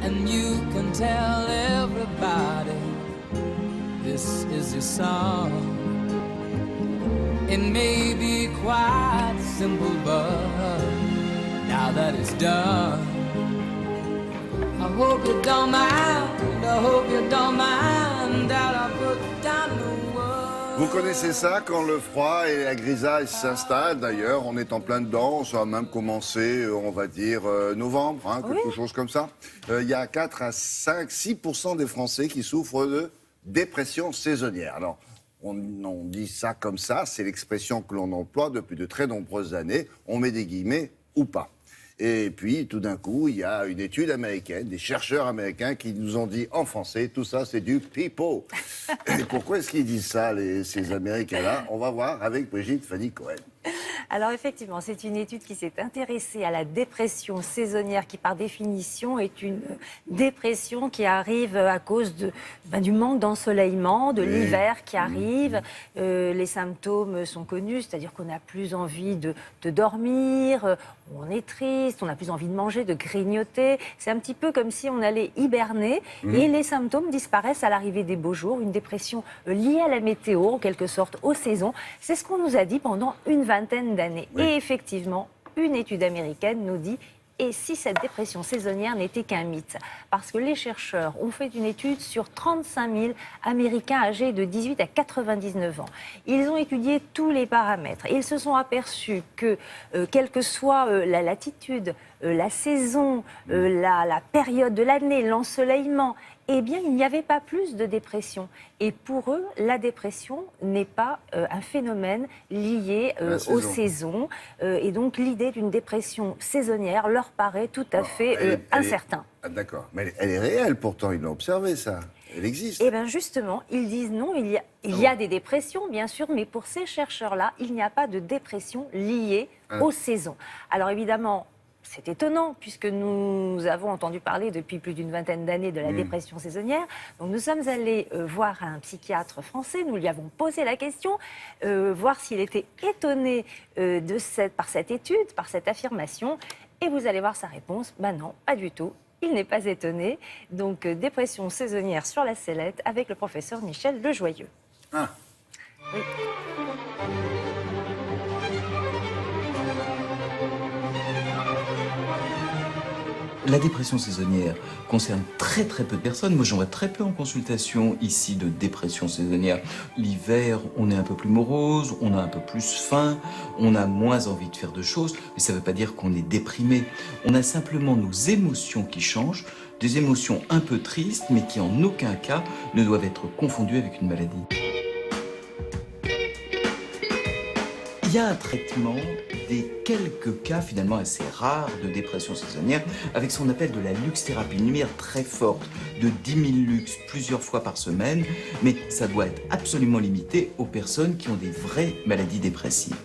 and you can tell everybody this is your song. It may be quite simple, but now that it's done, I hope you don't mind, I hope you don't mind that I put down the word. Vous connaissez ça quand le froid et la grisaille s'installent. D'ailleurs, on est en plein dedans. Ça va même commencer, on va dire, novembre, hein, quelque chose comme ça. Il y a 4 à 5, 6% des Français qui souffrent de dépression saisonnière. Alors, on dit ça comme ça, c'est l'expression que l'on emploie depuis de très nombreuses années. On met des guillemets ou pas. Et puis, tout d'un coup, il y a une étude américaine, des chercheurs américains qui nous ont dit en français, tout ça, c'est du pipeau. Et pourquoi est-ce qu'ils disent ça, ces Américains-là? On va voir avec Brigitte Fanny-Cohen. Alors effectivement, c'est une étude qui s'est intéressée à la dépression saisonnière qui, par définition, est une dépression qui arrive à cause du manque d'ensoleillement, de l'hiver qui arrive. Les symptômes sont connus, c'est-à-dire qu'on n'a plus envie de dormir, on est triste, on n'a plus envie de manger, de grignoter. C'est un petit peu comme si on allait hiberner et les symptômes disparaissent à l'arrivée des beaux jours. Une dépression liée à la météo, en quelque sorte, aux saisons. C'est ce qu'on nous a dit pendant une vingtaine d'années. Oui. Et effectivement, une étude américaine nous dit et si cette dépression saisonnière n'était qu'un mythe? Parce que les chercheurs ont fait une étude sur 35 000 Américains âgés de 18 à 99 ans. Ils ont étudié tous les paramètres et ils se sont aperçus que, quelle que soit la latitude, la saison, la période de l'année, l'ensoleillement, eh bien, il n'y avait pas plus de dépression. Et pour eux, la dépression n'est pas un phénomène lié aux saisons. Et donc, l'idée d'une dépression saisonnière leur paraît tout à fait incertain. D'accord. Mais elle est réelle, pourtant. Ils l'ont observé, ça. Elle existe. Eh bien, justement, ils disent non, il y a des dépressions, bien sûr, mais pour ces chercheurs-là, il n'y a pas de dépression liée aux saisons. Alors, évidemment, c'est étonnant, puisque nous avons entendu parler depuis plus d'une vingtaine d'années de la dépression saisonnière. Donc nous sommes allés voir un psychiatre français, nous lui avons posé la question, voir s'il était étonné par cette étude, par cette affirmation. Et vous allez voir sa réponse, non, pas du tout. Il n'est pas étonné. Donc dépression saisonnière sur la sellette avec le professeur Michel Lejoyeux. Ah. Oui. La dépression saisonnière concerne très très peu de personnes. Moi, j'en vois très peu en consultation ici de dépression saisonnière. L'hiver, on est un peu plus morose, on a un peu plus faim, on a moins envie de faire de choses. Mais ça ne veut pas dire qu'on est déprimé. On a simplement nos émotions qui changent, des émotions un peu tristes, mais qui en aucun cas ne doivent être confondues avec une maladie. Il y a un traitement des quelques cas finalement assez rares de dépression saisonnière avec ce qu'on appelle de la luxe-thérapie, une lumière très forte de 10 000 lux plusieurs fois par semaine, mais ça doit être absolument limité aux personnes qui ont des vraies maladies dépressives.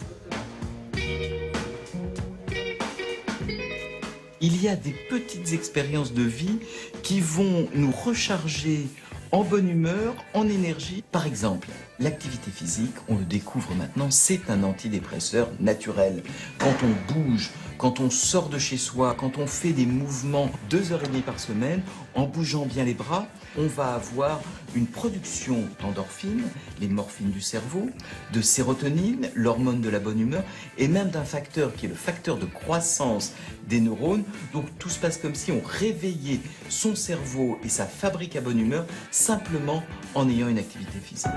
Il y a des petites expériences de vie qui vont nous recharger en bonne humeur, en énergie. Par exemple, l'activité physique, on le découvre maintenant, c'est un antidépresseur naturel. Quand on bouge, quand on sort de chez soi, quand on fait des mouvements 2h30 par semaine, en bougeant bien les bras, on va avoir une production d'endorphines, les morphines du cerveau, de sérotonine, l'hormone de la bonne humeur, et même d'un facteur qui est le facteur de croissance des neurones. Donc tout se passe comme si on réveillait son cerveau et sa fabrique à bonne humeur simplement en ayant une activité physique.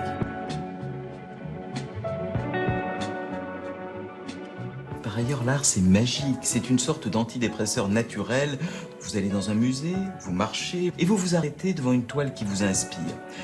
Par ailleurs, l'art, c'est magique. C'est une sorte d'antidépresseur naturel. Vous allez dans un musée, vous marchez et vous vous arrêtez devant une toile qui vous inspire.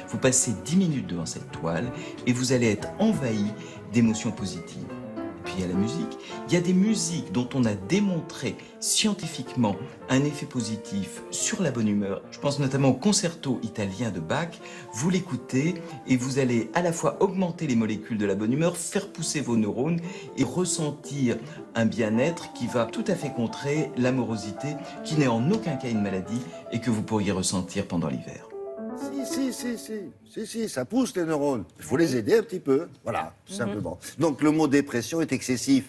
Vous passez 10 minutes devant cette toile et vous allez être envahi d'émotions positives. Et puis il y a la musique. Il y a des musiques dont on a démontré scientifiquement un effet positif sur la bonne humeur. Je pense notamment au concerto italien de Bach. Vous l'écoutez et vous allez à la fois augmenter les molécules de la bonne humeur, faire pousser vos neurones et ressentir un bien-être qui va tout à fait contrer l'amorosité, qui n'est en aucun cas une maladie et que vous pourriez ressentir pendant l'hiver. Si, ça pousse les neurones. Il faut les aider un petit peu, voilà, tout simplement. Donc le mot dépression est excessif.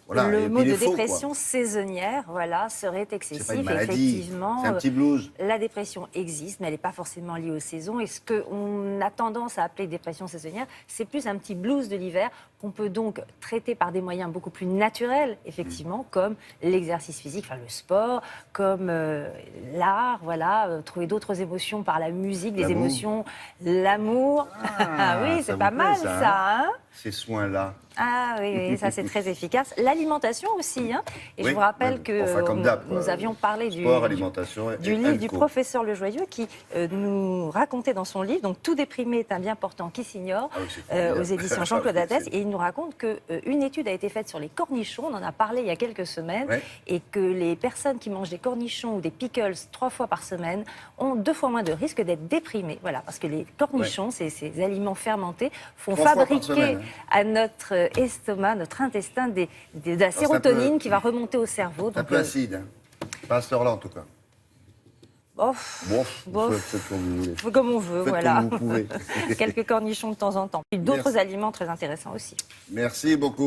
Voilà, et le puis mot il de est faux, dépression quoi. saisonnière, voilà, serait C'est excessif. pas une maladie, Effectivement, c'est un petit blues. la dépression existe, mais elle n'est pas forcément liée aux saisons. Et ce qu'on a tendance à appeler dépression saisonnière, c'est plus un petit blues de l'hiver qu'on peut donc traiter par des moyens beaucoup plus naturels, effectivement, comme l'exercice physique, enfin le sport, comme l'art, voilà, trouver d'autres émotions par la musique, des L'amour. émotions, l'amour. Ah, oui, ça c'est vous pas plaît, mal ça, ça, hein. Ces soins-là. Ah oui, oui, ça c'est très efficace. L'alimentation aussi, hein. Et Oui, je vous rappelle oui, que enfin, comme d'hab, quoi. nous avions parlé Sport, alimentation du et livre du co. professeur Le Joyeux qui nous racontait dans son livre, donc Tout déprimé est un bien portant qui s'ignore, Ah oui, c'est formidable. aux éditions Jean-Claude Ah oui, Attès, c'est- et il nous raconte qu'une étude a été faite sur les cornichons, on en a parlé il y a quelques semaines, Ouais. et que les personnes qui mangent des cornichons ou des pickles 3 fois par semaine ont 2 fois moins de risque d'être déprimées. Voilà, parce que les cornichons, ces aliments fermentés, font 3 fois par fabriquer semaine, hein. à notre estomac, notre intestin, de la c'est un sérotonine peu- qui va remonter au cerveau. C'est un peu acide, hein. Pas à cette heure-là, en tout cas. Bon, Bon, faites comme vous voulez. comme on veut, Faites voilà. comme vous pouvez. Quelques cornichons de temps en temps. Puis d'autres Merci. aliments très intéressants aussi. Merci beaucoup.